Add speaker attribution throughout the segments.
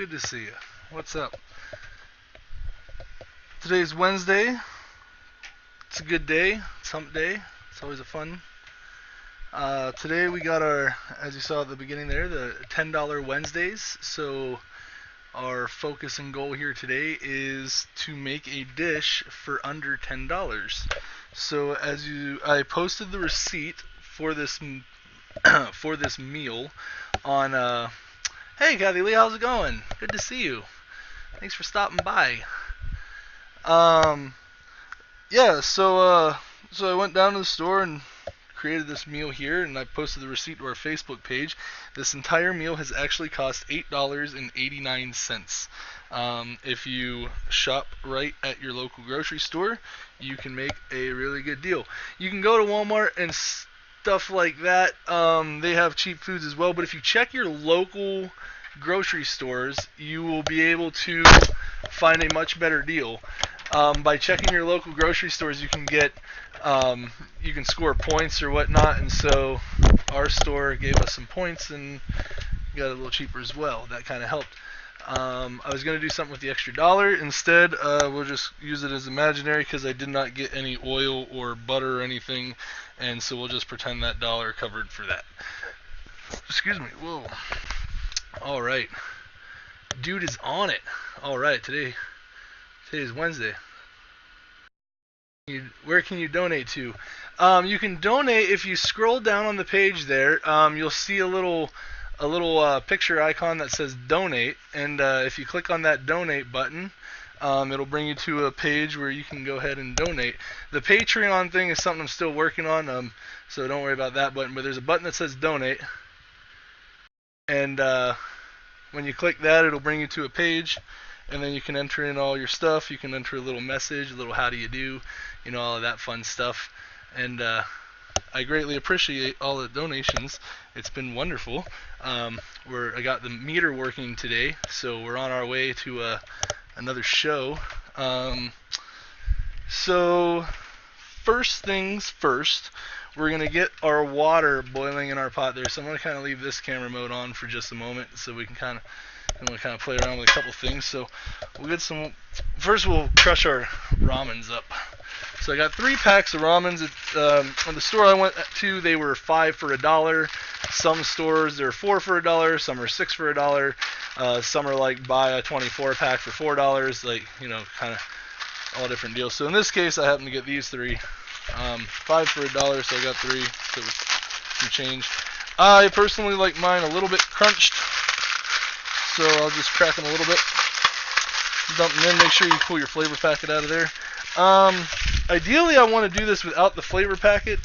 Speaker 1: Good to see you. What's up? Today's Wednesday. It's a good day. It's hump day. It's always a fun. Today we got our, as you saw at the beginning there, the $10 Wednesdays. So our focus and goal here today is to make a dish for under $10. So I posted the receipt for this for this meal on. Hey, Kathy Lee, how's it going? Good to see you. Thanks for stopping by. Yeah, so I went down to the store and created this meal here, and I posted the receipt to our Facebook page. This entire meal has actually cost $8.89. If you shop right at your local grocery store, you can make a really good deal. You can go to Walmart and stuff like that. They have cheap foods as well, but if you check your local grocery stores, you will be able to find a much better deal. By checking your local grocery stores, you can score points or whatnot, and so our store gave us some points and got it a little cheaper as well. That kind of helped. I was going to do something with the extra dollar. Instead, we'll just use it as imaginary because I did not get any oil or butter or anything, and so we'll just pretend that dollar covered for that. Excuse me. Whoa. All right. Dude is on it. All right. Today is Wednesday. Where can you donate to? You can donate if you scroll down on the page there. You'll see a little picture icon that says donate, and if you click on that donate button, it'll bring you to a page where you can go ahead and donate. The Patreon thing is something I'm still working on, so don't worry about that button. But there's a button that says donate, and when you click that, it'll bring you to a page, and then you can enter in all your stuff. You can enter a little message, a little how do you do, all of that fun stuff. And I greatly appreciate all the donations. It's been wonderful. I got the meter working today, so we're on our way to another show. So first things first, we're going to get our water boiling in our pot there. So I'm going to kind of leave this camera mode on for just a moment so we can kind of play around with a couple things. So we'll get some. First, we'll crush our ramens up. So I got 3 packs of ramens. At the store I went to, they were 5 for $1. Some stores they're 4 for $1. Some are 6 for $1. Some are like buy a 24 pack for $4. Like kind of all different deals. So in this case, I happened to get these 3. 5 for $1, so I got 3. So it was some change. I personally like mine a little bit crunched, so I'll just crack them a little bit. Dump them in. Make sure you pull your flavor packet out of there. Ideally, I want to do this without the flavor packet.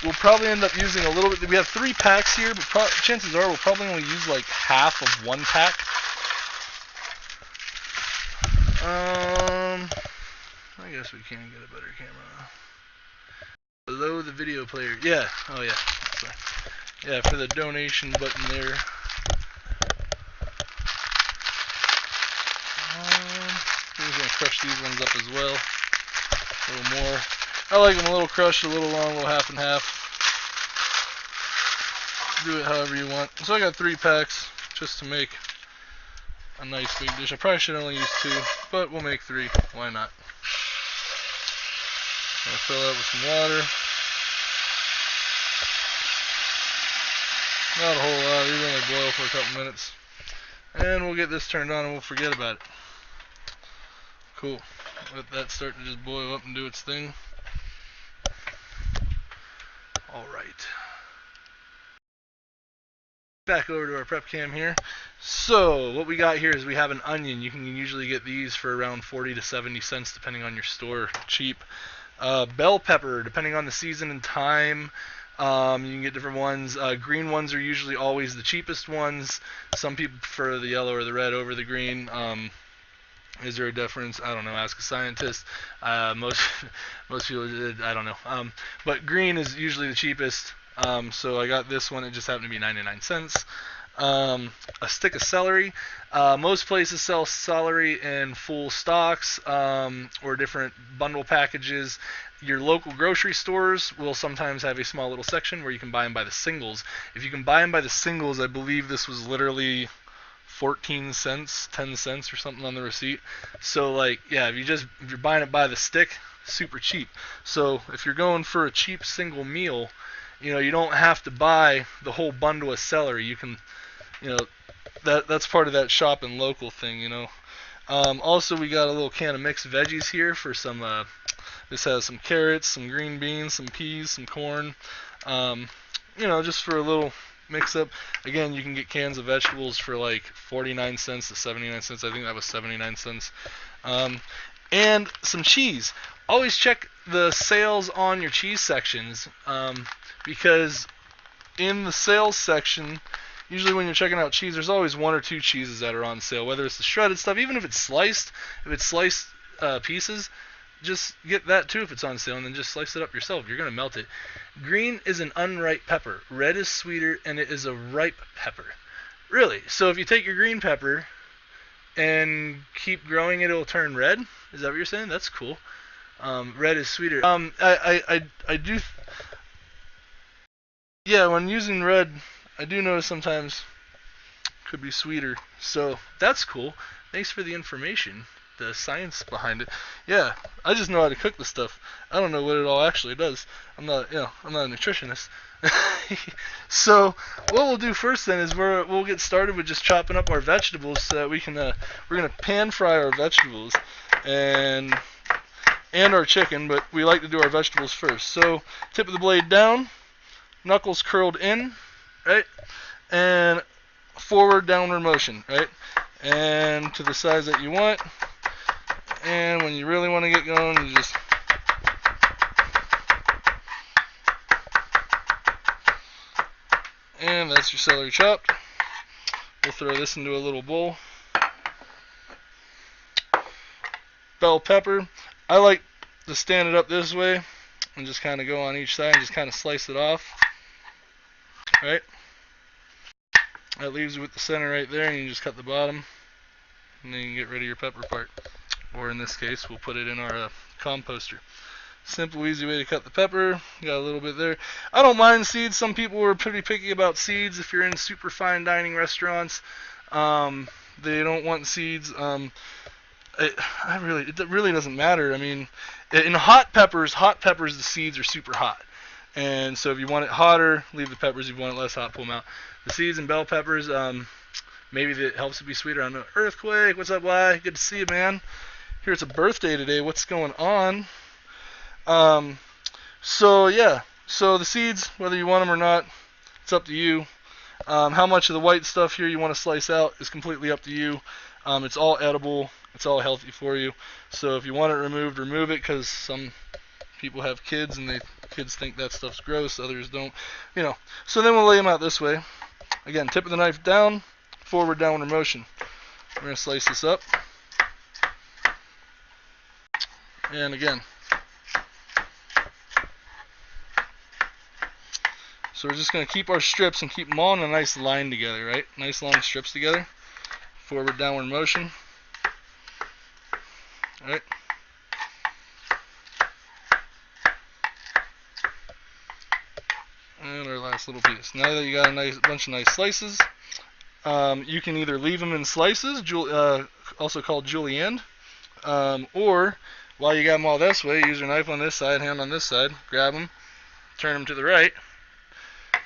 Speaker 1: We'll probably end up using a little bit. We have 3 packs here, but chances are we'll probably only use like half of 1 pack. I guess we can get a better camera. Below the video player. Yeah. Oh, yeah. Sorry. Yeah, for the donation button there. I'm just going to crush these ones up as well. A little more. I like them a little crushed, a little long, a little half and half. Do it however you want. So I got 3 packs just to make a nice big dish. I probably should only use 2, but we'll make 3. Why not? I'm going to fill that with some water. Not a whole lot. These only boil for a couple minutes. And we'll get this turned on and we'll forget about it. Cool. Let that start to just boil up and do its thing. Alright. Back over to our prep cam here. So, what we got here is we have an onion. You can usually get these for around 40 to 70 cents depending on your store. Cheap. Bell pepper, depending on the season and time. You can get different ones. Green ones are usually always the cheapest ones. Some people prefer the yellow or the red over the green. Is there a difference? I don't know. Ask a scientist. Most people, I don't know. But green is usually the cheapest. So I got this one. It just happened to be 99 cents. A stick of celery. Most places sell celery in full stalks or different bundle packages. Your local grocery stores will sometimes have a small little section where you can buy them by the singles. If you can buy them by the singles, I believe this was literally 14 cents, 10 cents or something on the receipt. So like, yeah, if you're buying it by the stick, super cheap. So if you're going for a cheap single meal, you don't have to buy the whole bundle of celery. You can, that's part of that shopping local thing. Also, we got a little can of mixed veggies here for some. This has some carrots, some green beans, some peas, some corn. Just for a little mix up. Again, you can get cans of vegetables for like 49 cents to 79 cents. I think that was 79 cents. And some cheese. Always check the sales on your cheese sections, because in the sales section, usually when you're checking out cheese, there's always one or two cheeses that are on sale, whether it's the shredded stuff, even if it's sliced pieces, just get that too if it's on sale, and then just slice it up yourself. You're going to melt it. Green is an unripe pepper. Red is sweeter, and it is a ripe pepper. Really? So if you take your green pepper and keep growing it, it'll turn red? Is that what you're saying? That's cool. Red is sweeter. I do... Yeah, when using red, I do notice sometimes it could be sweeter. So that's cool. Thanks for the information. The science behind it. Yeah, I just know how to cook the stuff. I don't know what it all actually does. I'm not a nutritionist. So what we'll do first then is we'll get started with just chopping up our vegetables so that we can we're gonna pan fry our vegetables and our chicken, but we like to do our vegetables first. So tip of the blade down, knuckles curled in, right, and forward downward motion, right, and to the size that you want. And when you really want to get going, you just and that's your celery chopped. We'll throw this into a little bowl. Bell pepper. I like to stand it up this way and just kind of go on each side and just kind of slice it off. Right? That leaves you with the center right there, and you just cut the bottom, and then you can get rid of your pepper part. Or in this case, we'll put it in our composter. Simple, easy way to cut the pepper. Got a little bit there. I don't mind seeds. Some people are pretty picky about seeds. If you're in super fine dining restaurants, they don't want seeds. It really doesn't matter. I mean, in hot peppers, the seeds are super hot. And so if you want it hotter, leave the peppers. If you want it less hot, pull them out. The seeds and bell peppers, maybe that helps it be sweeter. I don't know. Earthquake, what's up, Y? Good to see you, man. Here, it's a birthday today. What's going on? So the seeds, whether you want them or not, it's up to you. How much of the white stuff here you want to slice out is completely up to you. It's all edible. It's all healthy for you. So if you want it removed, remove it, because some people have kids and kids think that stuff's gross. Others don't. So then we'll lay them out this way. Again, tip of the knife down, forward downward motion. We're going to slice this up. And again. So we're just going to keep our strips and keep them all in a nice line together, right? Nice long strips together. Forward downward motion. All right. And our last little piece. Now that you got a bunch of nice slices, you can either leave them in slices, also called julienne, or while you got them all this way, use your knife on this side, hand on this side, grab them, turn them to the right,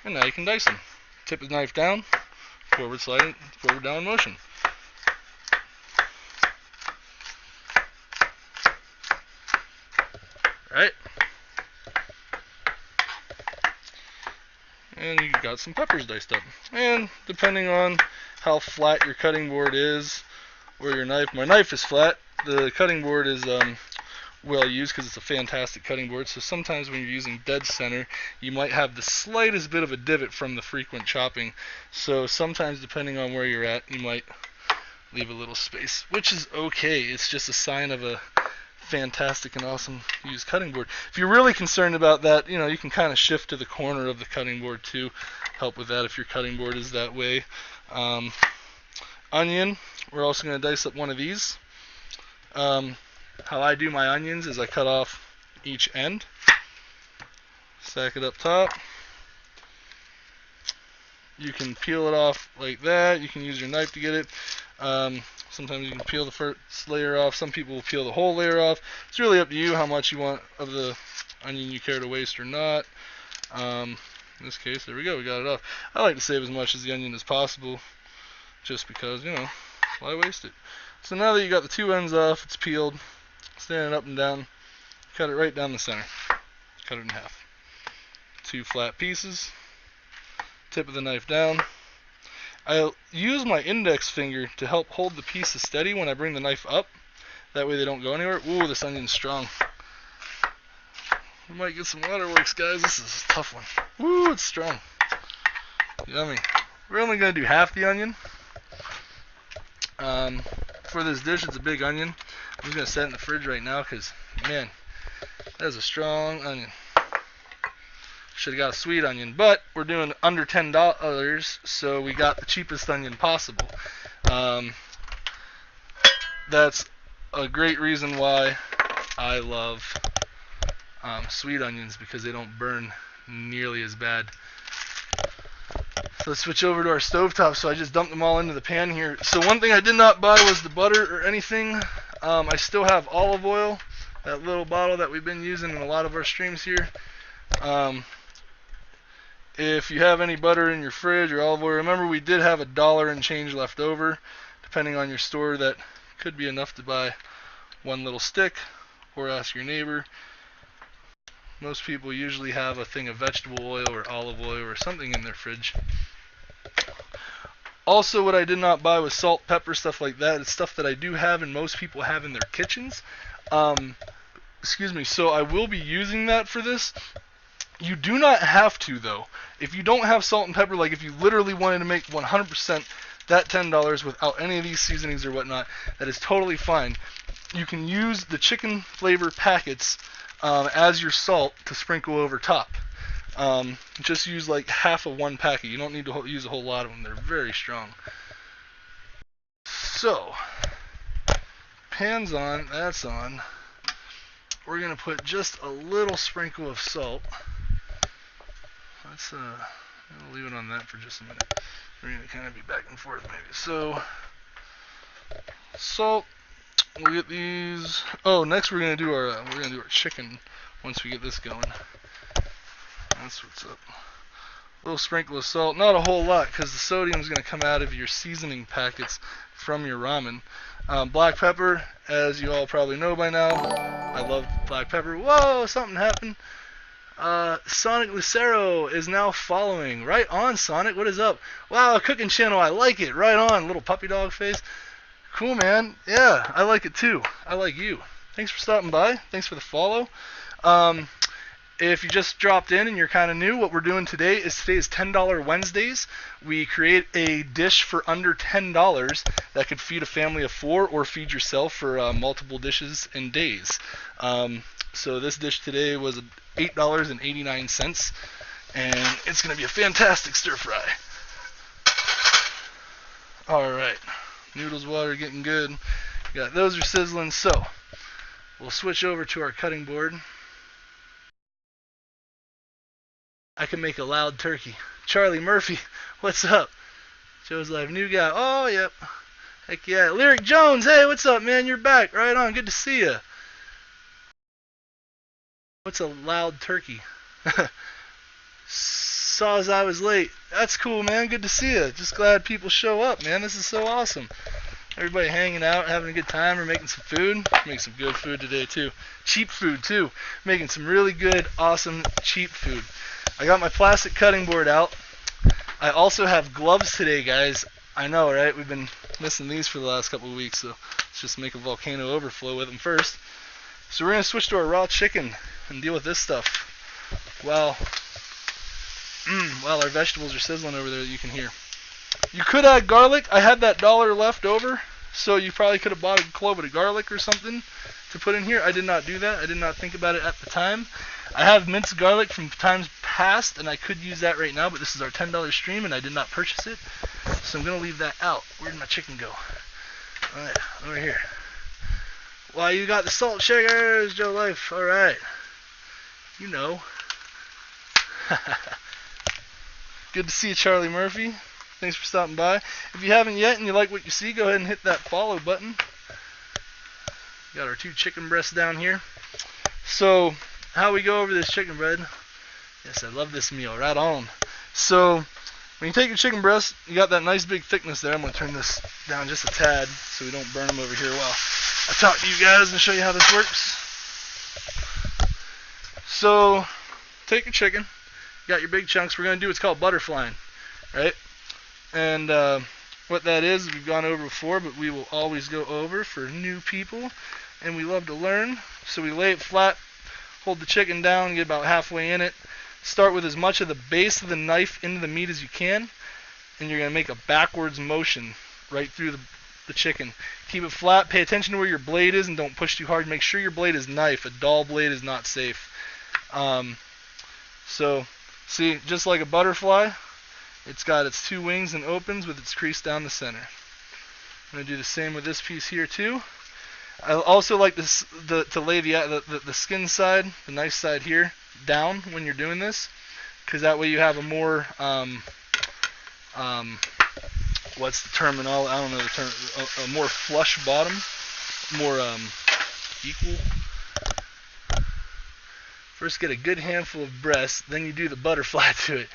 Speaker 1: and now you can dice them. Tip the knife down, forward down motion. Right? And you got some peppers diced up. And depending on how flat your cutting board is, or your knife, my knife is flat. The cutting board is well used because it's a fantastic cutting board. So sometimes when you're using dead center, you might have the slightest bit of a divot from the frequent chopping. So sometimes, depending on where you're at, you might leave a little space, which is okay. It's just a sign of a fantastic and awesome used cutting board. If you're really concerned about that, you can kind of shift to the corner of the cutting board too. Help with that if your cutting board is that way. Onion, we're also going to dice up one of these. How I do my onions is I cut off each end, stack it up top, you can peel it off like that. You can use your knife to get it. Sometimes you can peel the first layer off. Some people will peel the whole layer off. It's really up to you how much you want of the onion you care to waste or not. In this case, there we go, we got it off. I like to save as much as the onion as possible, just because, you know, why waste it? So now that you got the two ends off, it's peeled, stand it up and down, cut it right down the center, cut it in half. Two flat pieces, tip of the knife down. I use my index finger to help hold the pieces steady when I bring the knife up. That way they don't go anywhere. Ooh, this onion's strong. We might get some waterworks, guys. This is a tough one. Ooh, it's strong. Yummy. We're only going to do half the onion. For this dish, it's a big onion. I'm just going to set it in the fridge right now because, man, that is a strong onion. Should have got a sweet onion, but we're doing under $10, so we got the cheapest onion possible. That's a great reason why I love sweet onions, because they don't burn nearly as bad. So let's switch over to our stovetop. So I just dumped them all into the pan here. So one thing I did not buy was the butter or anything. I still have olive oil, that little bottle that we've been using in a lot of our streams here. If you have any butter in your fridge or olive oil, remember we did have $1 and change left over. Depending on your store, that could be enough to buy one little stick, or ask your neighbor. Most people usually have a thing of vegetable oil or olive oil or something in their fridge. Also, what I did not buy was salt, pepper, stuff like that. It's stuff that I do have and most people have in their kitchens. Excuse me. So I will be using that for this. You do not have to, though. If you don't have salt and pepper, like if you literally wanted to make 100% that $10 without any of these seasonings or whatnot, that is totally fine. You can use the chicken flavor packets as your salt to sprinkle over top. Just use like half of one packet. You don't need to use a whole lot of them. They're very strong. So, pan's on, that's on. We're going to put just a little sprinkle of salt. Let's I'll leave it on that for just a minute. We're going to kind of be back and forth maybe. So, salt. We'll get these. Oh, next we're going to do our chicken once we get this going. That's what's up. A little sprinkle of salt, not a whole lot, because the sodium is going to come out of your seasoning packets from your ramen. Black pepper, as you all probably know by now, I love black pepper. Whoa, something happened. Sonic Lucero is now following. Right on, Sonic. What is up? Wow, a cooking channel. I like it. Right on. Little puppy dog face. Cool, man. Yeah, I like it too. I like you. Thanks for stopping by. Thanks for the follow. If you just dropped in and you're kind of new, what we're doing today is $10 Wednesdays. We create a dish for under $10 that could feed a family of 4 or feed yourself for multiple dishes in days. So this dish today was $8.89, and it's going to be a fantastic stir fry. All right, noodles, water, getting good. Got those are sizzling, so we'll switch over to our cutting board. I can make a loud turkey. Charlie Murphy, what's up? Joe's Live, new guy. Oh, yep. Heck yeah. Lyric Jones, hey, what's up, man? You're back. Right on. Good to see ya. What's a loud turkey? Saw as I was late. That's cool, man. Good to see ya. Just glad people show up, man. This is so awesome. Everybody hanging out, having a good time. We're making some food. Making some good food today, too. Cheap food, too. Making some really good, awesome, cheap food. I got my plastic cutting board out. I also have gloves today, guys. I know, right? We've been missing these for the last couple of weeks, so let's just make a volcano overflow with them first. So we're going to switch to our raw chicken and deal with this stuff while our vegetables are sizzling over there that you can hear. You could add garlic. I had that $1 left over, so you probably could have bought a clove of garlic or something to put in here. I did not do that. I did not think about it at the time. I have minced garlic from times past, and I could use that right now, but this is our $10 stream, and I did not purchase it, so I'm going to leave that out. Where did my chicken go? All right, over here. Well, you got the salt shakers, Joe Life. All right. You know. Good to see you, Charlie Murphy. Thanks for stopping by. If you haven't yet and you like what you see, go ahead and hit that follow button. Got our 2 chicken breasts down here. So, how we go over this chicken bread? Yes, I love this meal. Right on. So, when you take your chicken breast, you got that nice big thickness there. I'm going to turn this down just a tad so we don't burn them over here while I talk to you guys and show you how this works. So, take your chicken. You got your big chunks. We're going to do what's called butterflying, right? And what that is, we've gone over before, but we will always go over for new people. And we love to learn. So we lay it flat, hold the chicken down, get about halfway in it. Start with as much of the base of the knife into the meat as you can. And you're going to make a backwards motion right through the chicken. Keep it flat. Pay attention to where your blade is and don't push too hard. Make sure your blade is knife. A dull blade is not safe. So, see, just like a butterfly, it's got its 2 wings and opens with its crease down the center. I'm going to do the same with this piece here too. I also like this, to lay the skin side, the knife side here, down when you're doing this, because that way you have a more, what's the terminology? I don't know the term. A more flush bottom, more equal. First get a good handful of breast, then you do the butterfly to it.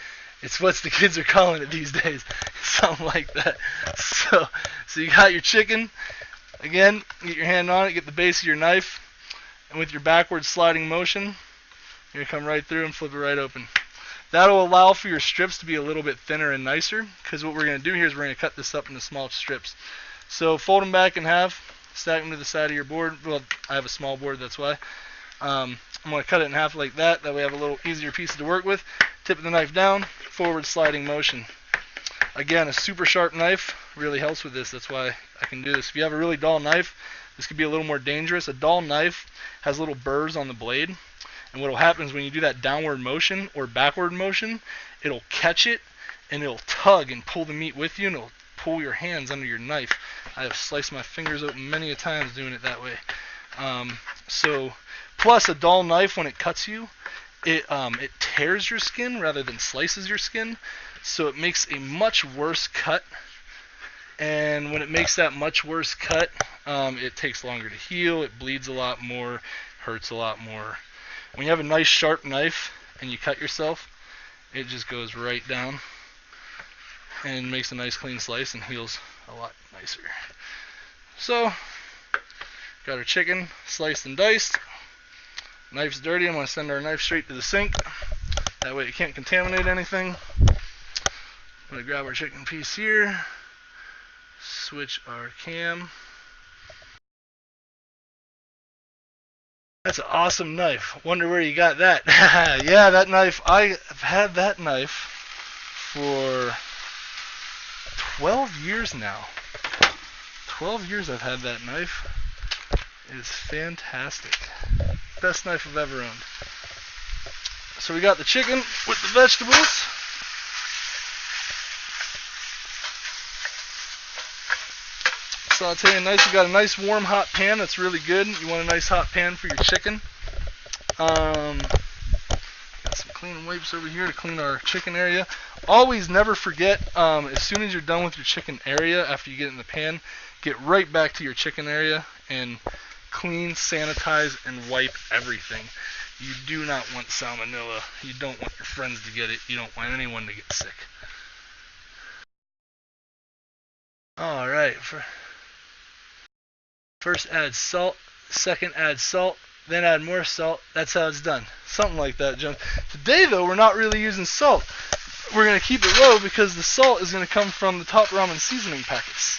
Speaker 1: It's what the kids are calling it these days. Something like that. So you got your chicken. Again, get your hand on it, get the base of your knife, and with your backward sliding motion, you're going to come right through and flip it right open. That'll allow for your strips to be a little bit thinner and nicer, because what we're going to do here is we're going to cut this up into small strips. So fold them back in half, stack them to the side of your board. Well, I have a small board, that's why. I'm going to cut it in half like that. That way I have a little easier piece to work with. Tip the knife down, forward sliding motion. Again, a super sharp knife really helps with this. That's why I can do this. If you have a really dull knife, this could be a little more dangerous. A dull knife has little burrs on the blade. And what will happen is when you do that downward motion or backward motion, it'll catch it and it'll tug and pull the meat with you and it'll pull your hands under your knife. I have sliced my fingers open many a times doing it that way. Plus a dull knife, when it cuts you, it tears your skin rather than slices your skin. So it makes a much worse cut. And when it makes that much worse cut, it takes longer to heal, it bleeds a lot more, hurts a lot more. When you have a nice sharp knife and you cut yourself, it just goes right down and makes a nice clean slice and heals a lot nicer. So, got our chicken sliced and diced. Knife's dirty. I'm going to send our knife straight to the sink. That way it can't contaminate anything. I'm going to grab our chicken piece here. Switch our cam. That's an awesome knife. Wonder where you got that. Yeah, that knife. I've had that knife for 12 years now. 12 years I've had that knife. It is fantastic. Best knife I've ever owned. So we got the chicken with the vegetables. Sauteing nice. You got a nice warm hot pan. That's really good. You want a nice hot pan for your chicken. Got some clean wipes over here to clean our chicken area. Always never forget, as soon as you're done with your chicken area, after you get it in the pan, get right back to your chicken area and clean, sanitize, and wipe everything. You do not want salmonella. You don't want your friends to get it. You don't want anyone to get sick. Alright. First add salt, second add salt, then add more salt. That's how it's done. Something like that, John. Today, though, we're not really using salt. We're going to keep it low because the salt is going to come from the Top Ramen seasoning packets.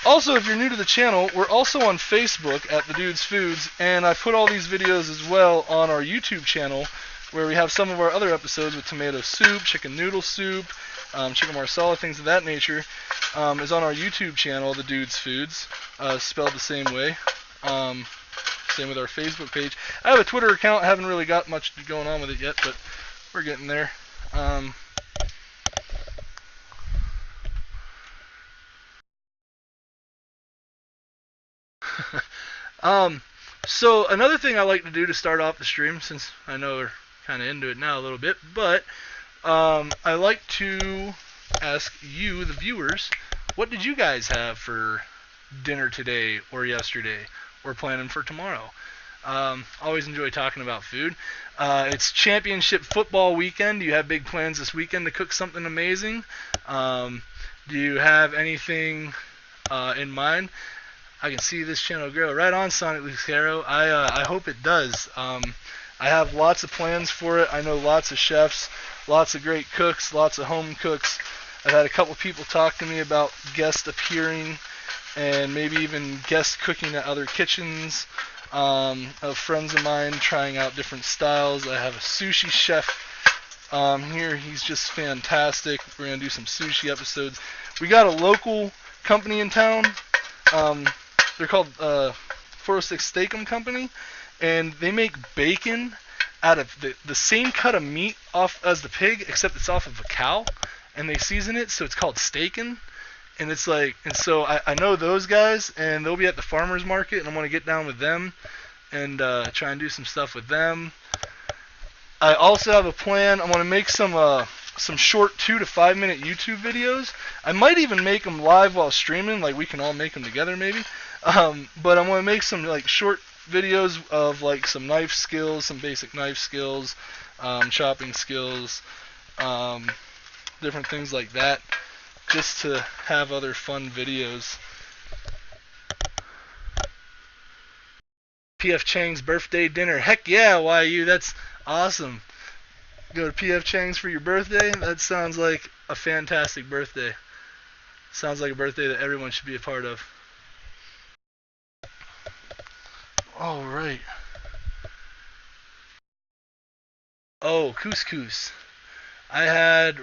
Speaker 1: Also, if you're new to the channel, we're also on Facebook at The Dudes Foods, and I put all these videos as well on our YouTube channel, where we have some of our other episodes with tomato soup, chicken noodle soup, chicken marsala, things of that nature, is on our YouTube channel, The Dudes Foods, spelled the same way. Same with our Facebook page. I have a Twitter account. I haven't really got much going on with it yet, but we're getting there. So another thing I like to do to start off the stream, since I know we're kind of into it now a little bit. But I like to ask you, the viewers, what did you guys have for dinner today or yesterday or planning for tomorrow? Always enjoy talking about food. It's championship football weekend. Do you have big plans this weekend to cook something amazing? Do you have anything in mind? I can see this channel grow. Right on, Sonic Lucero. I hope it does. I have lots of plans for it. I know lots of chefs, lots of great cooks, lots of home cooks. I've had a couple people talk to me about guest appearing and maybe even guest cooking at other kitchens of friends of mine, trying out different styles. I have a sushi chef here. He's just fantastic. We're going to do some sushi episodes. We got a local company in town. They're called 406 Steak'em Company, and they make bacon out of the same cut of meat off as the pig, except it's off of a cow, and they season it, so it's called steakin'. And it's like, and so I know those guys, and they'll be at the farmers market, and I'm gonna get down with them and try and do some stuff with them. I also have a plan. I'm gonna make some short 2 to 5 minute YouTube videos. I might even make them live while streaming, like we can all make them together maybe. But I'm gonna make some like short videos of like some knife skills, some basic knife skills, chopping skills, different things like that, just to have other fun videos. PF Chang's birthday dinner. Heck yeah, YU, that's awesome. Go to PF Chang's for your birthday? That sounds like a fantastic birthday. Sounds like a birthday that everyone should be a part of. All right. Oh, couscous. I had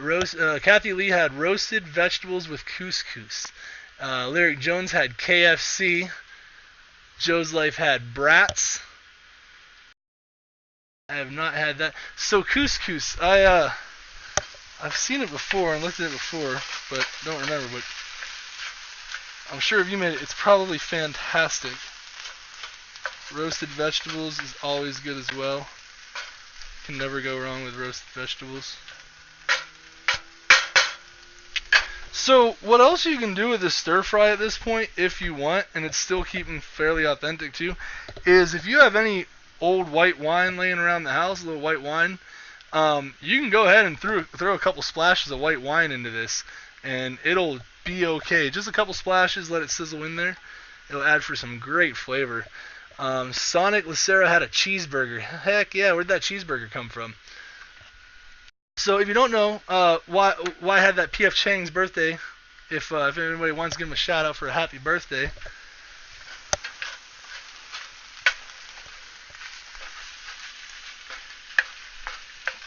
Speaker 1: Kathy Lee had roasted vegetables with couscous. Lyric Jones had KFC. Joe's Life had brats. I have not had that. So couscous, I've seen it before and looked at it before, but don't remember. But I'm sure if you made it, it's probably fantastic. Roasted vegetables is always good as well. Can never go wrong with roasted vegetables. So what else you can do with this stir fry at this point, if you want, and it's still keeping fairly authentic too, is if you have any old white wine laying around the house, a little white wine, you can go ahead and throw a couple splashes of white wine into this, and it'll be okay. Just a couple splashes, let it sizzle in there. It'll add for some great flavor. Sonic Lucero had a cheeseburger. Heck yeah, where'd that cheeseburger come from? So if you don't know why I had that PF Chang's birthday, if anybody wants to give him a shout out for a happy birthday,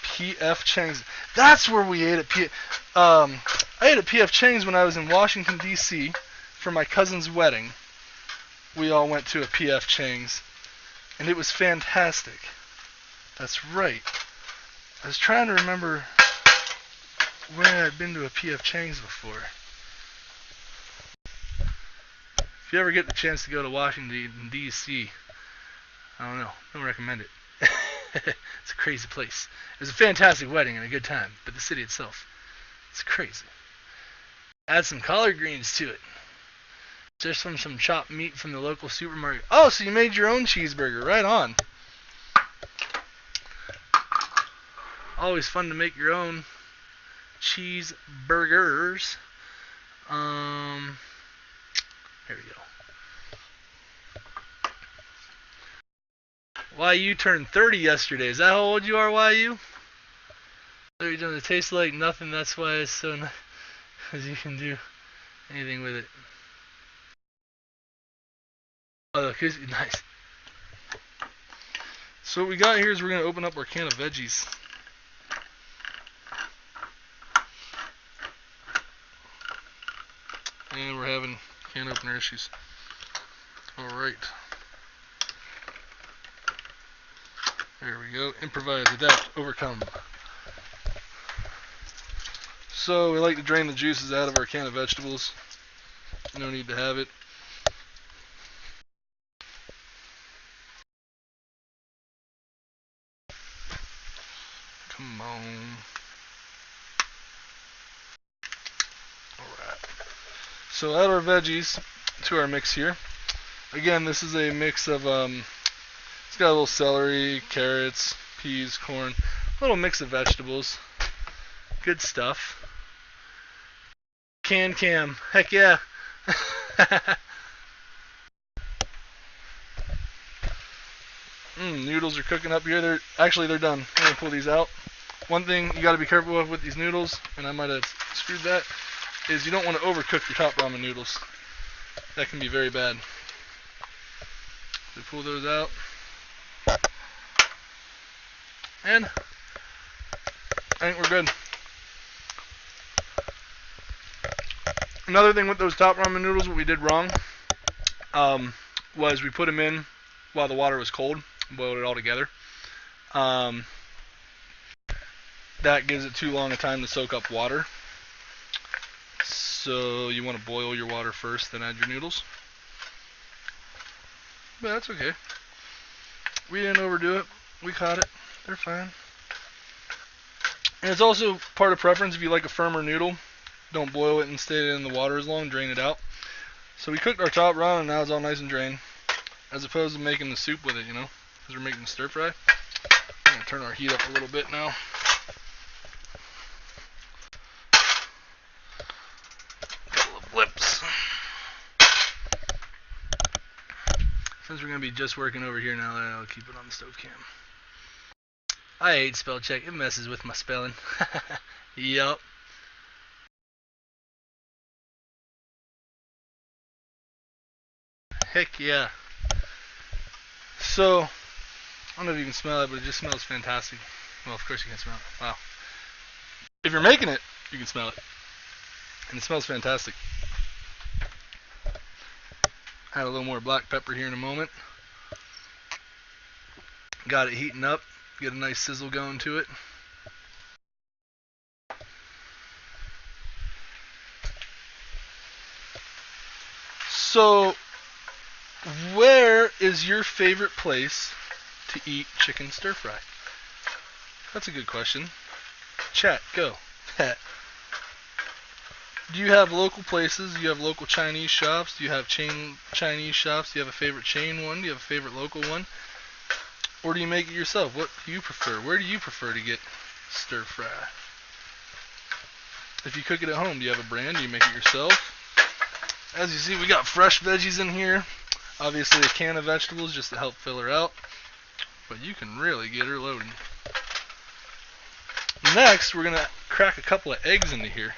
Speaker 1: PF Chang's. That's where we ate at I ate at PF Chang's when I was in Washington D.C. for my cousin's wedding. We all went to a PF Chang's, and it was fantastic. That's right. I was trying to remember where I'd been to a PF Chang's before. If you ever get the chance to go to Washington, D.C., I don't know. Don't recommend it. It's a crazy place. It was a fantastic wedding and a good time, but the city itself, it's crazy. Add some collard greens to it. Just some chopped meat from the local supermarket. Oh, so you made your own cheeseburger. Right on. Always fun to make your own cheeseburgers. There we go. YU turned 30 yesterday. Is that how old you are, YU? 30 doesn't taste like nothing. That's why it's so nice. Because you can do anything with it. Oh, nice. So what we got here is we're going to open up our can of veggies. And we're having can opener issues. Alright. There we go. Improvise, adapt, overcome. So we like to drain the juices out of our can of vegetables. No need to have it. Come on. Alright. So add our veggies to our mix here. Again, this is a mix of, it's got a little celery, carrots, peas, corn, a little mix of vegetables. Good stuff. Cam. Heck yeah. Noodles are cooking up here. They're done. I'm going to pull these out. One thing you got to be careful of with these noodles, and I might have screwed that, is you don't want to overcook your top ramen noodles. That can be very bad. So pull those out. And I think we're good. Another thing with those top ramen noodles, what we did wrong, was we put them in while the water was cold, boiled it all together. That gives it too long a time to soak up water. So you want to boil your water first, then add your noodles. But that's okay. We didn't overdo it. We caught it. They're fine. And it's also part of preference if you like a firmer noodle. Don't boil it and stay in the water as long. Drain it out. So we cooked our top ramen and now it's all nice and drained. As opposed to making the soup with it, you know. Because we're making the stir fry. I'm going to turn our heat up a little bit now. Flips. Since we're going to be just working over here now, I'll keep it on the stove cam. I hate spell check. It messes with my spelling. Yup. Heck yeah. So, I don't know if you can smell it, but it just smells fantastic. Well, of course you can smell it. Wow. If you're making it, you can smell it. And it smells fantastic. Add a little more black pepper here in a moment. Got it heating up. Get a nice sizzle going to it. So, where is your favorite place to eat chicken stir fry? That's a good question. Chat, go. Do you have local places? Do you have local Chinese shops? Do you have chain Chinese shops? Do you have a favorite chain one? Do you have a favorite local one? Or do you make it yourself? What do you prefer? Where do you prefer to get stir fry? If you cook it at home, do you have a brand? Do you make it yourself? As you see, we got fresh veggies in here. Obviously a can of vegetables just to help fill her out. But you can really get her loaded. Next, we're going to crack a couple of eggs into here.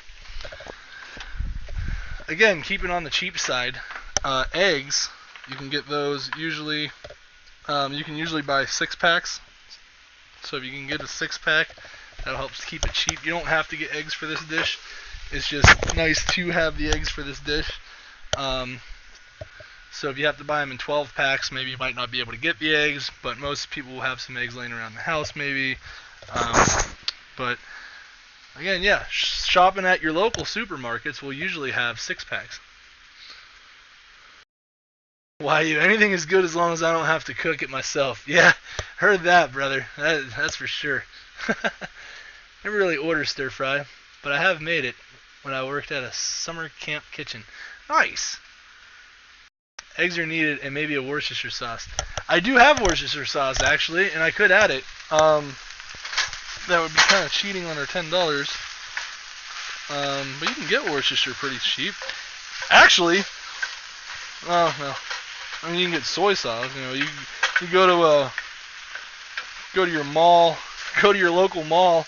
Speaker 1: Again, keeping on the cheap side, eggs, you can get those usually, you can usually buy 6-packs. So if you can get a 6-pack, that helps keep it cheap. You don't have to get eggs for this dish. It's just nice to have the eggs for this dish. So if you have to buy them in 12 packs, maybe you might not be able to get the eggs, but most people will have some eggs laying around the house maybe. But again, yeah, shopping at your local supermarkets will usually have 6-packs. Why, anything is good as long as I don't have to cook it myself. Yeah, heard that, brother. That's for sure. Never really order stir fry, but I have made it when I worked at a summer camp kitchen. Nice. Eggs are needed, and maybe a Worcestershire sauce. I do have Worcestershire sauce, actually, and I could add it. That would be kind of cheating on our $10. But you can get Worcestershire pretty cheap. Actually, oh no, I mean you can get soy sauce. You know, you go to your mall, go to your local mall,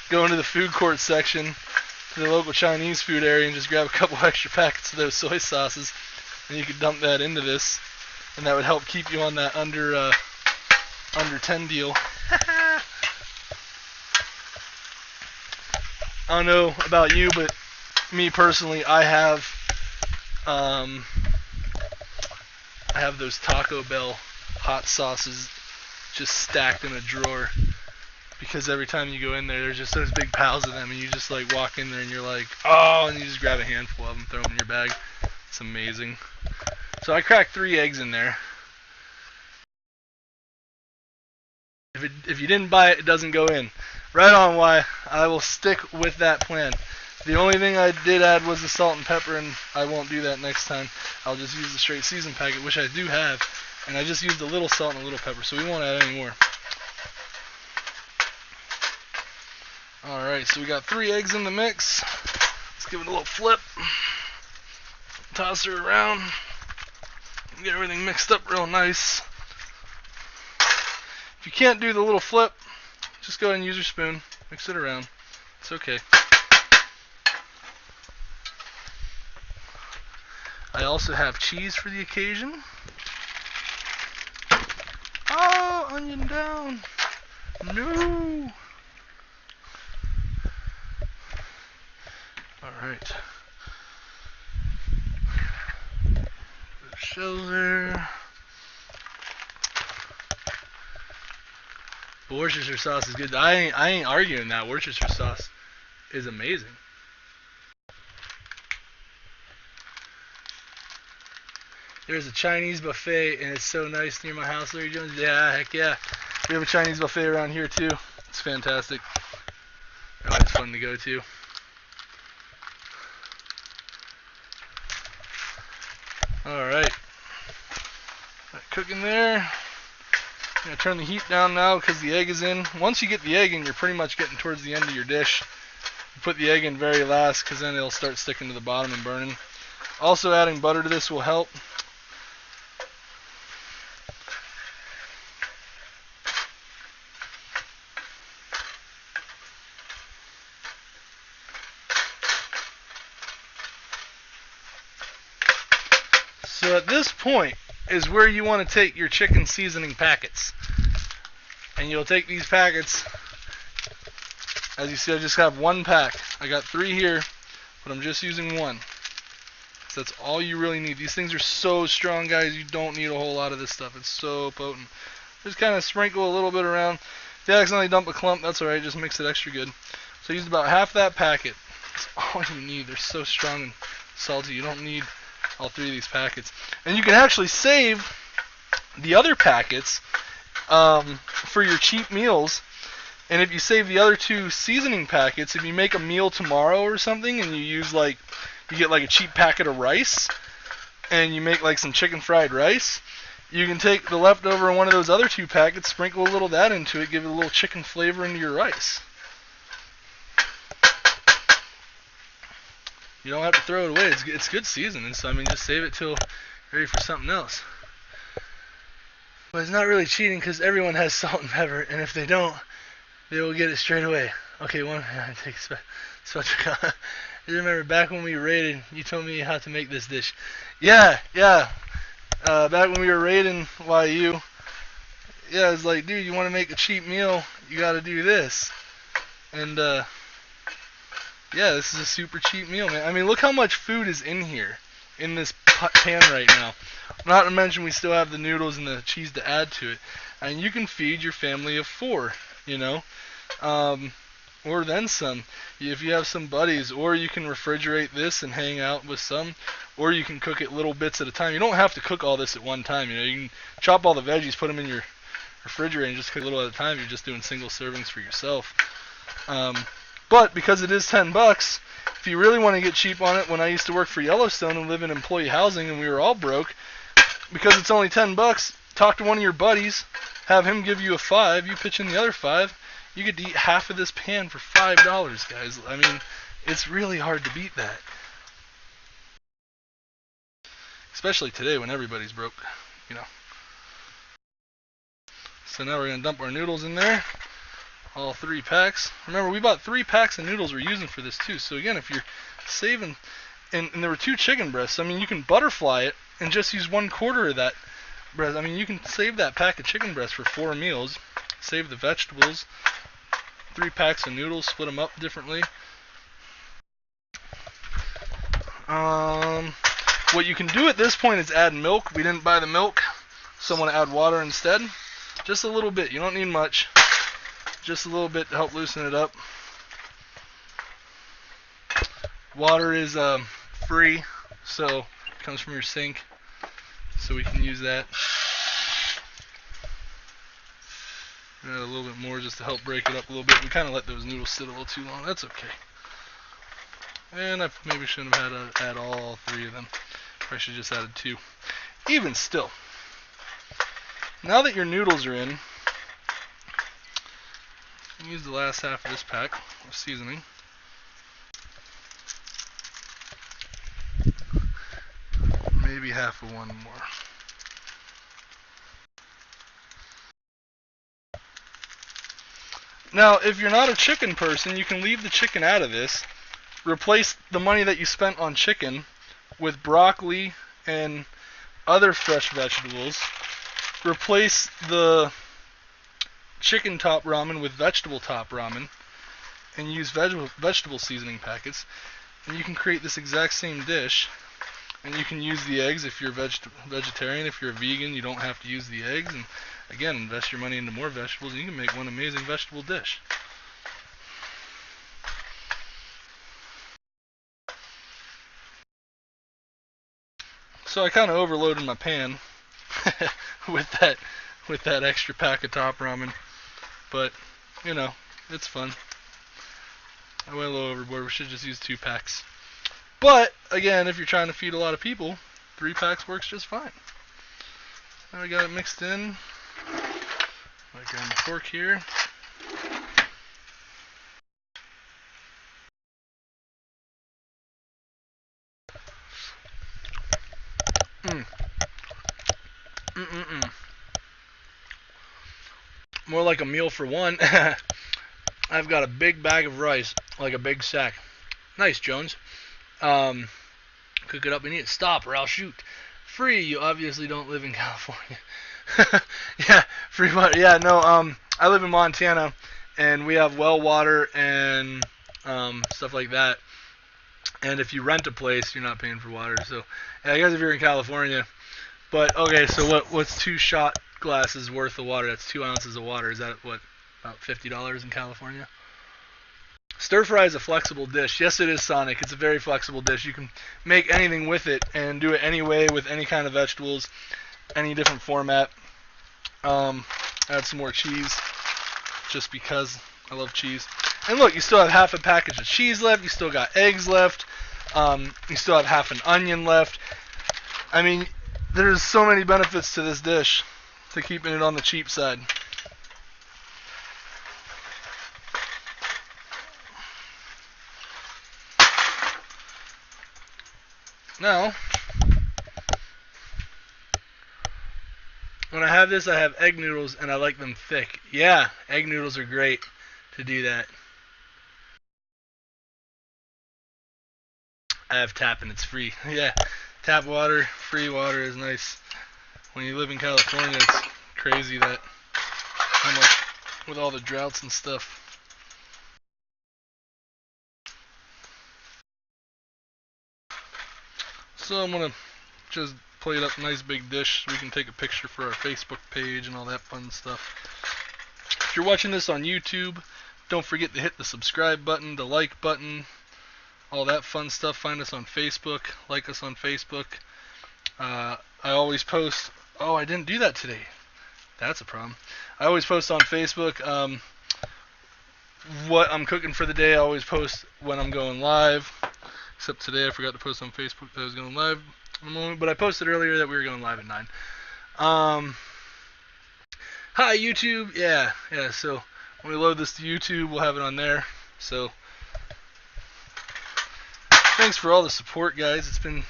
Speaker 1: go into the food court section to the local Chinese food area, and just grab a couple extra packets of those soy sauces, and you could dump that into this, and that would help keep you on that under 10 deal. I don't know about you, but me personally, I have those Taco Bell hot sauces just stacked in a drawer, because every time you go in there, there's just those big piles of them, and you just like walk in there and you're like, oh, and you just grab a handful of them, throw them in your bag. It's amazing. So I cracked 3 eggs in there. If you didn't buy it, it doesn't go in. Right on, why? I will stick with that plan. The only thing I did add was the salt and pepper, and I won't do that next time. I'll just use the straight seasoned packet, which I do have, and I just used a little salt and a little pepper, so we won't add any more. Alright, so we got 3 eggs in the mix. Let's give it a little flip. Toss her around. Get everything mixed up real nice. If you can't do the little flip, just go ahead and use your spoon. Mix it around. It's okay. I also have cheese for the occasion. Oh, onion down. No. Alright. Shells there. Worcestershire sauce is good. I ain't arguing that. Worcestershire sauce is amazing. There's a Chinese buffet, and it's so nice near my house, Larry Jones. Yeah, heck yeah. We have a Chinese buffet around here, too. It's fantastic. Always fun to go to. Alright. Cooking there. I'm going to turn the heat down now because the egg is in. Once you get the egg in, you're pretty much getting towards the end of your dish. You put the egg in very last because then it'll start sticking to the bottom and burning. Also, adding butter to this will help. So at this point is where you want to take your chicken seasoning packets. And you'll take these packets. As you see, I just have 1 pack. I got 3 here, but I'm just using 1. So that's all you really need. These things are so strong, guys. You don't need a whole lot of this stuff. It's so potent. Just kind of sprinkle a little bit around. If you accidentally dump a clump, that's alright. Just mix it extra good. So I used about half that packet. That's all you need. They're so strong and salty. You don't need all 3 of these packets. And you can actually save the other packets for your cheap meals. And if you save the other 2 seasoning packets, if you make a meal tomorrow or something and you use you get like a cheap packet of rice and you make like some chicken fried rice, you can take the leftover in one of those other 2 packets, sprinkle a little of that into it, give it a little chicken flavor into your rice. You don't have to throw it away. It's good seasoning, so I mean, just save it till ready for something else. But it's not really cheating because everyone has salt and pepper, and if they don't, they will get it straight away. Okay, take a spatula. I remember back when we raided, you told me how to make this dish. Yeah. Back when we were raiding YU, yeah, it's like, dude, you want to make a cheap meal, you got to do this. And yeah, this is a super cheap meal, man. I mean, look how much food is in here, in this pan right now. Not to mention we still have the noodles and the cheese to add to it. And you can feed your family of 4, you know. Or then some, if you have some buddies. Or you can refrigerate this and hang out with some. Or you can cook it little bits at a time. You don't have to cook all this at one time, you know. You can chop all the veggies, put them in your refrigerator, and just cook a little at a time. You're just doing single servings for yourself. But because it is $10, if you really want to get cheap on it, when I used to work for Yellowstone and live in employee housing and we were all broke, because it's only $10, talk to one of your buddies, have him give you a 5, you pitch in the other 5, you get to eat half of this pan for $5, guys. I mean, it's really hard to beat that. Especially today when everybody's broke, you know. So now we're going to dump our noodles in there. All 3 packs. Remember, we bought 3 packs of noodles we're using for this too. So again, if you're saving, and there were 2 chicken breasts, I mean, you can butterfly it and just use 1/4 of that breast. I mean, you can save that pack of chicken breasts for 4 meals. Save the vegetables. 3 packs of noodles, split them up differently. What you can do at this point is add milk. We didn't buy the milk, so I'm going to add water instead. Just a little bit. You don't need much. Just a little bit to help loosen it up. Water is free, so it comes from your sink, so we can use that. Add a little bit more just to help break it up a little bit. We kind of let those noodles sit a little too long. That's okay. And I maybe shouldn't have had to add all 3 of them. I should have just added 2. Even still, now that your noodles are in, use the last half of this pack of seasoning. Maybe half of one more. Now, if you're not a chicken person, you can leave the chicken out of this. Replace the money that you spent on chicken with broccoli and other fresh vegetables. Replace the chicken top ramen with vegetable top ramen and use vegetable seasoning packets. And you can create this exact same dish. And you can use the eggs if you're vegetarian. If you're a vegan, you don't have to use the eggs. And again, invest your money into more vegetables, and you can make one amazing vegetable dish. So I kind of overloaded my pan with that extra pack of top ramen, but you know, it's fun. I went a little overboard. We should just use 2 packs. But again, if you're trying to feed a lot of people, 3 packs works just fine. Now we got it mixed in. I got my fork here. More like a meal for one. I've got a big bag of rice, like a big sack. Nice, Jones. Cook it up and eat it. Stop or I'll shoot. Free. You obviously don't live in California. Yeah, free water. Yeah, no. I live in Montana, and we have well water and stuff like that. And if you rent a place, you're not paying for water. So, yeah, I guess if you're in California. But okay, so what's 2 shot glasses worth of water? That's 2 ounces of water. Is that what, about $50 in California? Stir fry is a flexible dish. Yes, it is, Sonic. It's a very flexible dish. You can make anything with it and do it any way with any kind of vegetables, any different format. Add some more cheese just because I love cheese. And look, you still have half a package of cheese left. You still got eggs left. You still have half an onion left. I mean, there's so many benefits to this dish to keeping it on the cheap side. Now, when I have this, I have egg noodles, and I like them thick. Yeah, egg noodles are great to do that. I have tap, and it's free. Yeah, tap water, free water is nice. When you live in California, it's crazy that how much, with all the droughts and stuff. So I'm going to just plate up a nice big dish so we can take a picture for our Facebook page and all that fun stuff. If you're watching this on YouTube, don't forget to hit the subscribe button, the like button, all that fun stuff. Find us on Facebook, like us on Facebook. I always post, oh, I didn't do that today. That's a problem. I always post on Facebook what I'm cooking for the day. I always post when I'm going live. Except today I forgot to post on Facebook that I was going live in a moment, but I posted earlier that we were going live at 9. Hi YouTube, yeah, so when we load this to YouTube, we'll have it on there. So thanks for all the support, guys. It's been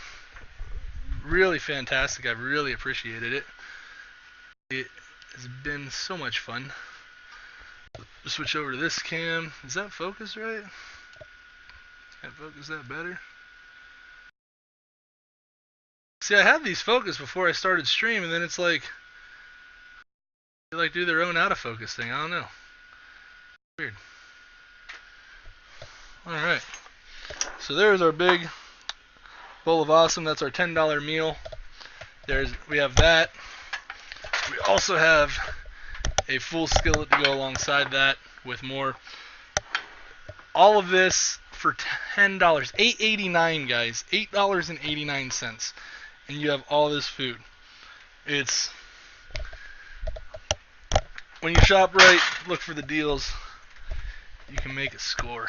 Speaker 1: really fantastic. I've really appreciated it. It has been so much fun. Switch over to this cam. Is that focused right? Can't focus that better. See, I had these focused before I started stream, and then it's like they like do their own out of focus thing. I don't know. Weird. All right. So there's our big bowl of awesome. That's our $10 meal. We have that. We also have a full skillet to go alongside that with more. All of this for $10, $8.89, guys, $8.89, and you have all this food. It's when you shop right, look for the deals, you can make a score.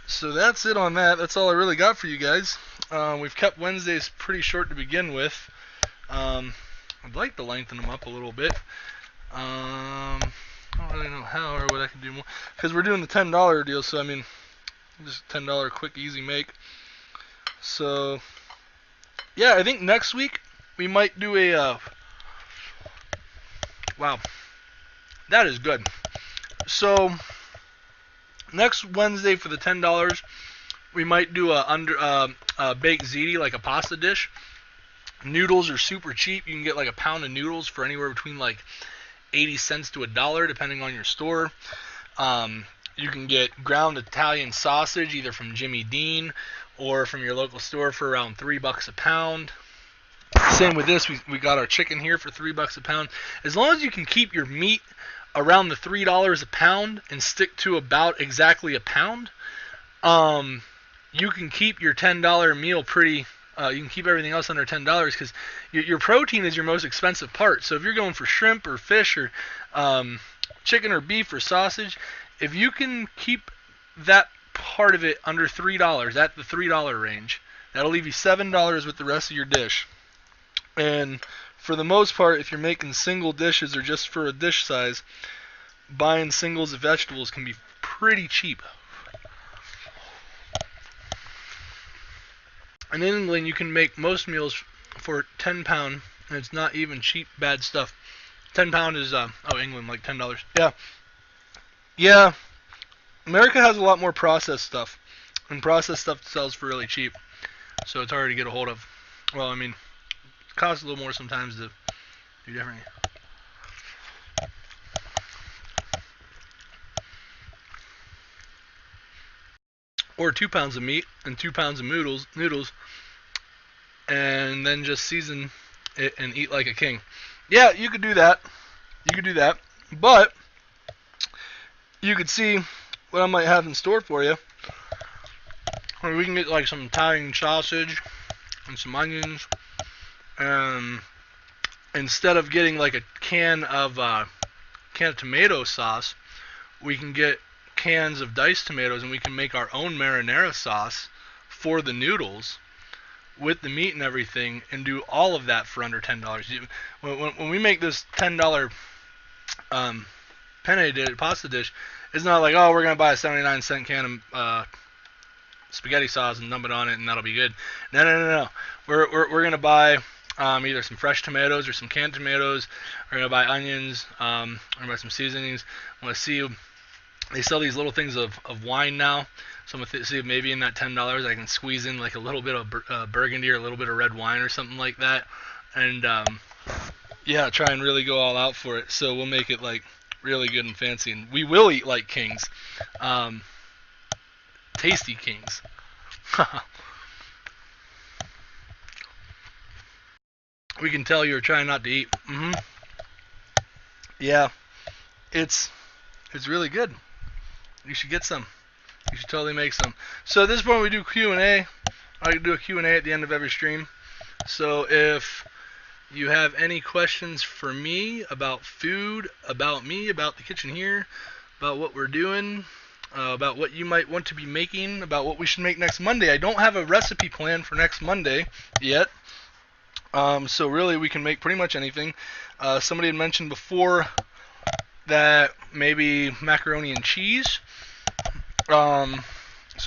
Speaker 1: So that's it on that. That's all I really got for you guys. We've kept Wednesdays pretty short to begin with. I'd like to lengthen them up a little bit. I don't really know how or what I can do more, because we're doing the $10 deal, so I mean, just $10 quick, easy make. So, yeah, I think next week we might do a, wow, that is good. So, next Wednesday for the $10, we might do a baked ziti, like a pasta dish. Noodles are super cheap. You can get like a pound of noodles for anywhere between like 80 cents to $1, depending on your store. You can get ground Italian sausage either from Jimmy Dean or from your local store for around $3 a pound. Same with this. We got our chicken here for $3 a pound. As long as you can keep your meat around the $3 a pound and stick to about exactly a pound, you can keep your $10 meal pretty. You can keep everything else under $10 because your protein is your most expensive part. So if you're going for shrimp or fish or chicken or beef or sausage, if you can keep that part of it under $3, at the $3 range, that'll leave you $7 with the rest of your dish. And for the most part, if you're making single dishes or just for a dish size, buying singles of vegetables can be pretty cheap. In England, you can make most meals for 10 pound, and it's not even cheap, bad stuff. 10 pound is, England, like $10. Yeah. America has a lot more processed stuff, and processed stuff sells for really cheap, so it's hard to get a hold of. Well, I mean, it costs a little more sometimes to do differently. Or 2 pounds of meat and 2 pounds of noodles, and then just season it and eat like a king. Yeah, you could do that. But you could see what I might have in store for you. Or we can get like some Italian sausage and some onions. Instead of getting like a can of tomato sauce, we can get cans of diced tomatoes, and we can make our own marinara sauce for the noodles with the meat and everything, and do all of that for under $10. When we make this $10 penne pasta dish, it's not like, oh, we're gonna buy a 79-cent can of spaghetti sauce and dump it on it and that'll be good. No. We're gonna buy either some fresh tomatoes or some canned tomatoes. We're gonna buy onions. We're gonna buy some seasonings. I'm gonna see. They sell these little things of wine now, so I'm going to see if maybe in that $10 I can squeeze in like a little bit of burgundy or a little bit of red wine or something like that, and yeah, try and really go all out for it. So we'll make it like really good and fancy, and we will eat like kings, tasty kings. We can tell you're trying not to eat. Yeah, it's really good. You should get some. You should totally make some. So at this point we do Q&A. I can do a Q&A at the end of every stream. So if you have any questions for me about food, about me, about the kitchen here, about what we're doing, about what you might want to be making, about what we should make next Monday. I don't have a recipe plan for next Monday yet. So really we can make pretty much anything. Somebody had mentioned before that maybe macaroni and cheese. So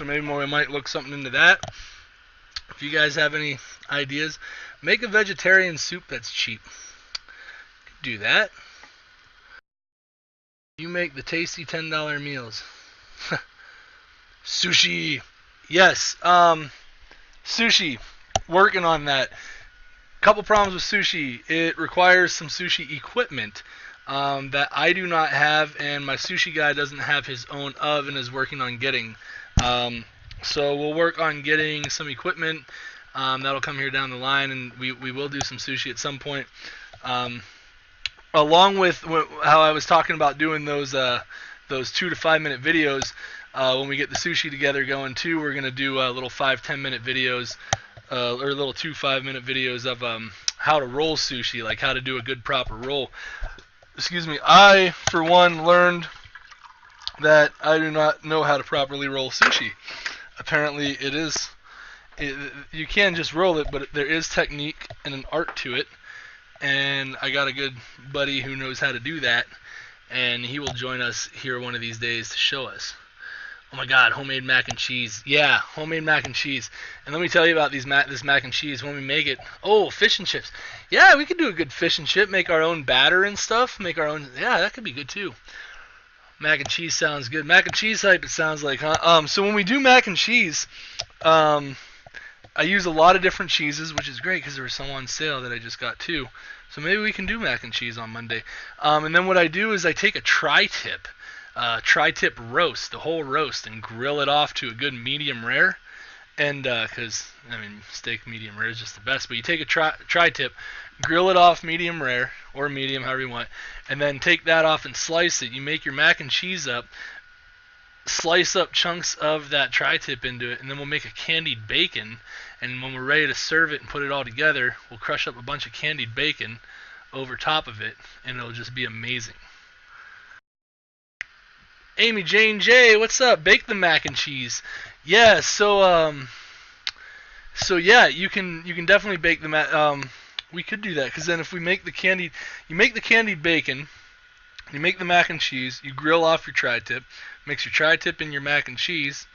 Speaker 1: maybe we might look something into that. If you guys have any ideas, make a vegetarian soup that's cheap. Do that. You make the tasty $10 meals. Sushi. Yes. Sushi. Working on that. Couple problems with sushi. It requires some sushi equipment that I do not have, and my sushi guy doesn't have his own oven, is working on getting. So we'll work on getting some equipment. That'll come here down the line, and we will do some sushi at some point. Along with how I was talking about doing those 2 to 5 minute videos, When we get the sushi together going too, we're gonna do little 5-10 minute videos, or little 2 5-minute videos of how to roll sushi, like how to do a good proper roll. Excuse me. I, for one, learned that I do not know how to properly roll sushi. Apparently, you can just roll it, but there is technique and an art to it. And I got a good buddy who knows how to do that, and he will join us here one of these days to show us. Oh my God, homemade mac and cheese. Yeah, homemade mac and cheese. And let me tell you about this mac and cheese when we make it. Oh, fish and chips. Yeah, we could do a good fish and chip, make our own batter and stuff, make our own. Yeah, that could be good too. Mac and cheese sounds good. Mac and cheese type, it sounds like, huh? So when we do mac and cheese, I use a lot of different cheeses, which is great because there was some on sale that I just got too. So maybe we can do mac and cheese on Monday. And then what I do is I take a tri-tip roast, the whole roast, and grill it off to a good medium rare. And because steak medium rare is just the best. But you take a tri-tip, grill it off medium rare or medium, however you want, and then take that off and slice it. You make your mac and cheese up, slice up chunks of that tri-tip into it, and then we'll make a candied bacon. And when we're ready to serve it and put it all together, we'll crush up a bunch of candied bacon over top of it, and it'll just be amazing. Amy Jane J, what's up? Bake the mac and cheese. Yeah, so yeah, you can definitely bake the mac. We could do that because then if we make you make the candied bacon, you make the mac and cheese, you grill off your tri-tip, mix your tri-tip in your mac and cheese,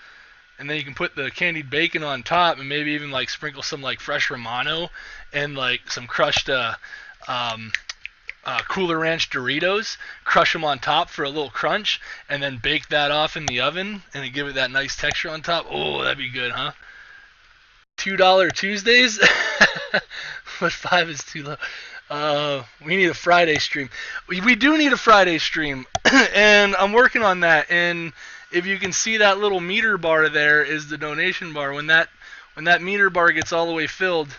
Speaker 1: and then you can put the candied bacon on top and maybe even like sprinkle some like fresh Romano and like some crushed Cooler Ranch Doritos, crush them on top for a little crunch, and then bake that off in the oven and give it that nice texture on top. Oh, that'd be good, huh? $2 Tuesdays? But 5 is too low. We need a Friday stream. We do need a Friday stream, and I'm working on that. And if you can see that little meter bar there is the donation bar. When that meter bar gets all the way filled,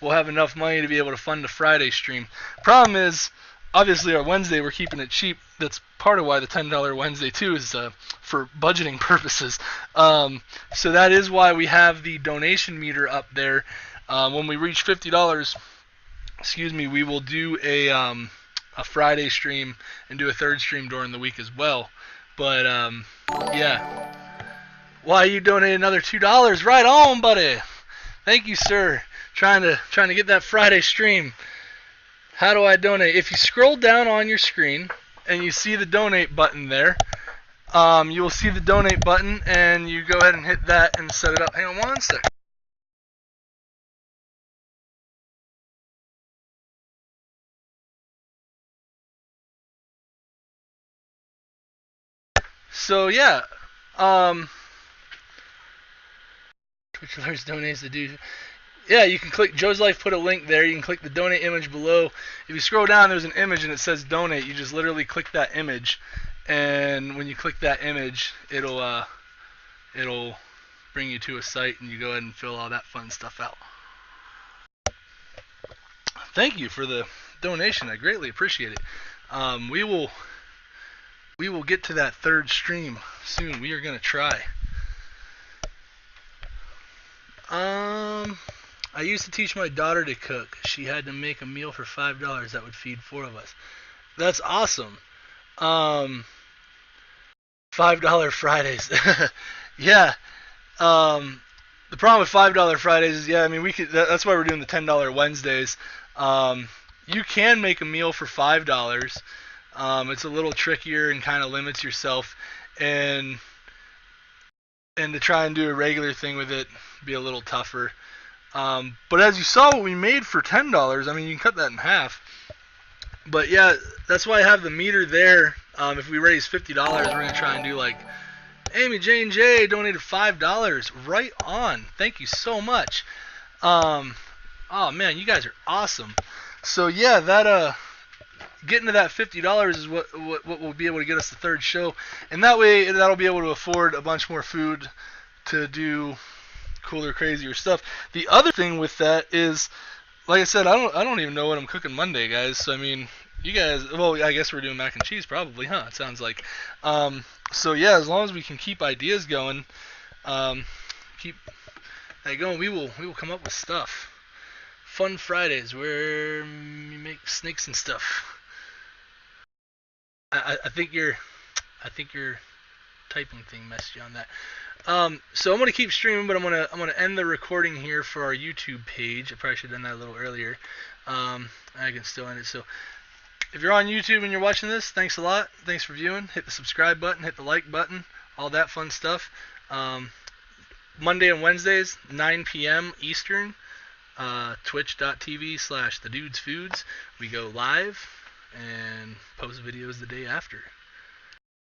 Speaker 1: we'll have enough money to be able to fund a Friday stream. Problem is, obviously our Wednesday we're keeping it cheap. That's part of why the $10 Wednesday too is for budgeting purposes. So that is why we have the donation meter up there. When we reach $50, we will do a Friday stream and do a third stream during the week as well. But yeah, why you donate another $2? Right on, buddy. Thank you, sir. Trying to get that Friday stream. How do I donate? If you scroll down on your screen and you see the donate button there, you will see the donate button, and you go ahead and hit that and set it up. Hang on one sec. So yeah, Twitch alerts donates to do. Yeah, you can click Joe's Life. Put a link there. You can click the donate image below. If you scroll down, there's an image and it says donate. You just literally click that image, and when you click that image, it'll bring you to a site, and you go ahead and fill all that fun stuff out. Thank you for the donation. I greatly appreciate it. We will get to that third stream soon. We are gonna try. I used to teach my daughter to cook. She had to make a meal for $5 that would feed 4 of us. That's awesome. $5 Fridays. Yeah. The problem with $5 Fridays is, yeah, I mean, we could. That's why we're doing the $10 Wednesdays. You can make a meal for $5. It's a little trickier and kind of limits yourself, and to try and do a regular thing with it be a little tougher. But as you saw what we made for $10, I mean, you can cut that in half. But yeah, that's why I have the meter there. If we raise $50, we're going to try and do like Amy Jane J donated $5. Right on. Thank you so much. Oh man, you guys are awesome. So yeah, that getting to that $50 is what will be able to get us the third show, and that way that'll be able to afford a bunch more food to do cooler, crazier stuff. The other thing with that is, like I said, I don't even know what I'm cooking Monday, guys. So I mean, You guys, well, I guess we're doing mac and cheese probably, huh? It sounds like. So yeah, as long as we can keep ideas going, keep that going, we will come up with stuff. Fun Fridays where we make snakes and stuff. I think your typing thing messed you on that. So I'm gonna keep streaming, but I'm gonna end the recording here for our YouTube page. I probably should have done that a little earlier. I can still end it. So if you're on YouTube and you're watching this, thanks a lot. Thanks for viewing. Hit the subscribe button, hit the like button, all that fun stuff. Monday and Wednesdays, 9 p.m. Eastern, twitch.tv/thedudesfoods. We go live and post videos the day after.